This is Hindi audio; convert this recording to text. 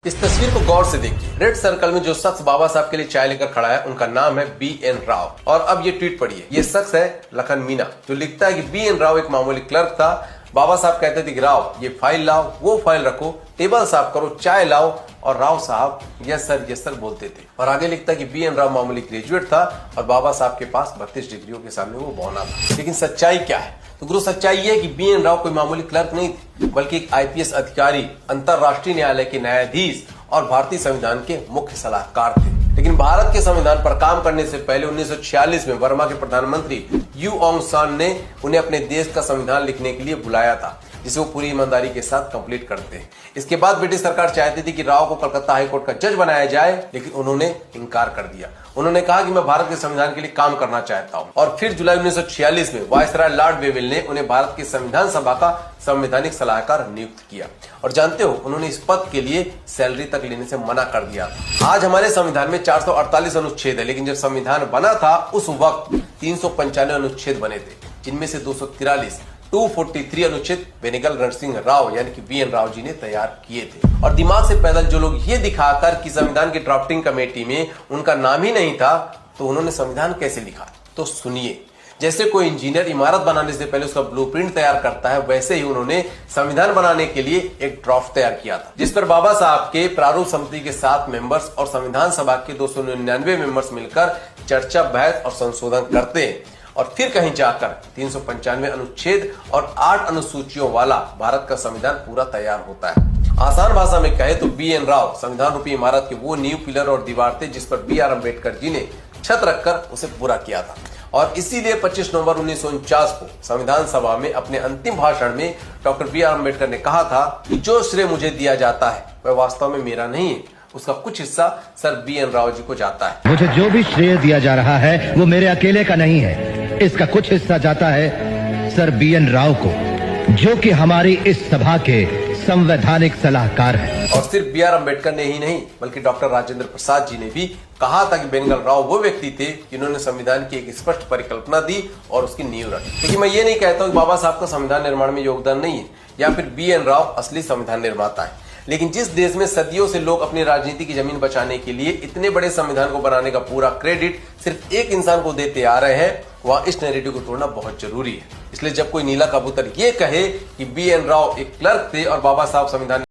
इस तस्वीर को गौर से देखिए। रेड सर्कल में जो शख्स बाबा साहब के लिए चाय लेकर खड़ा है उनका नाम है BN राव। और अब ये ट्वीट पढ़िए। ये शख्स है लखन मीना, जो लिखता है कि BN राव एक मामूली क्लर्क था। बाबा साहब कहते थे कि राव ये फाइल लाओ, वो फाइल रखो, टेबल साफ करो, चाय लाओ, और राव साहब यस सर बोलते थे। और आगे लिखता है कि BN राव मामूली ग्रेजुएट था और बाबा साहब के पास 32 डिग्रियों के सामने वो बौना था। लेकिन सच्चाई क्या है? तो गुरु सच्चाई ये है कि BN राव कोई मामूली क्लर्क नहीं थे, बल्कि एक IPS अधिकारी, अंतरराष्ट्रीय न्यायालय के न्यायाधीश और भारतीय संविधान के मुख्य सलाहकार थे। लेकिन भारत के संविधान पर काम करने से पहले 1946 में वर्मा के प्रधानमंत्री यू ऑन्ग सान ने उन्हें अपने देश का संविधान लिखने के लिए बुलाया था, जिसे वो पूरी ईमानदारी के साथ कंप्लीट करते हैं। इसके बाद ब्रिटिश सरकार चाहती थी कि राव को कलकत्ता हाईकोर्ट का जज बनाया जाए, लेकिन उन्होंने इनकार कर दिया। उन्होंने कहा कि मैं भारत के संविधान के लिए काम करना चाहता हूं। और फिर जुलाई 1946 में वायसराय लॉर्ड वेवेल ने उन्हें भारत की संविधान सभा का संवैधानिक सलाहकार नियुक्त किया। और जानते हो, उन्होंने इस पद के लिए सैलरी तक लेने से मना कर दिया था। आज हमारे संविधान में 448 अनुच्छेद है, लेकिन जब संविधान बना था उस वक्त 395 अनुच्छेद बने थे, जिनमें से 243 अनुच्छेद बेनेगल रणसिंह राव यानी कि BN राव जी ने तैयार किए थे। और दिमाग से पैदल जो लोग ये दिखाकर कि संविधान की ड्राफ्टिंग कमेटी में उनका नाम ही नहीं था, तो उन्होंने संविधान कैसे लिखा? तो सुनिए। जैसे कोई इंजीनियर इमारत बनाने से पहले उसका ब्लूप्रिंट तैयार करता है, वैसे ही उन्होंने संविधान बनाने के लिए एक ड्राफ्ट तैयार किया था, जिस पर बाबा साहब के प्रारूप समिति के 7 मेंबर्स और संविधान सभा के 299 मेंबर्स मिलकर चर्चा, बहस और संशोधन करते हैं। और फिर कहीं जाकर 395 अनुच्छेद और 8 अनुसूचियों वाला भारत का संविधान पूरा तैयार होता है। आसान भाषा में कहे तो BN राव संविधान रूपी इमारत के वो नींव, पिलर और दीवार थे जिस पर BR अम्बेडकर जी ने छत रखकर उसे पूरा किया था। और इसीलिए 25 नवंबर 1949 को संविधान सभा में अपने अंतिम भाषण में डॉक्टर BR अम्बेडकर ने कहा था कि जो श्रेय मुझे दिया जाता है वह वास्तव में मेरा नहीं है, उसका कुछ हिस्सा सर BN राव जी को जाता है। मुझे जो भी श्रेय दिया जा रहा है वो मेरे अकेले का नहीं है, इसका कुछ हिस्सा जाता है सर BN राव को, जो कि हमारी इस सभा के संवैधानिक सलाहकार हैं। और सिर्फ BR अम्बेडकर ने ही नहीं, बल्कि डॉक्टर राजेंद्र प्रसाद जी ने भी कहा था कि बेनेगल राव वो व्यक्ति थे जिन्होंने संविधान की एक स्पष्ट परिकल्पना दी और उसकी नींव रखी। क्योंकि मैं ये नहीं कहता हूं कि बाबा साहब का संविधान निर्माण में योगदान नहीं है या फिर BN राव असली संविधान निर्माता है, लेकिन जिस देश में सदियों से लोग अपनी राजनीति की जमीन बचाने के लिए इतने बड़े संविधान को बनाने का पूरा क्रेडिट सिर्फ एक इंसान को देते आ रहे हैं, वहां इस नैरेटिव को तोड़ना बहुत जरूरी है। इसलिए जब कोई नीला कबूतर ये कहे कि BN राव एक क्लर्क थे और बाबा साहब संविधान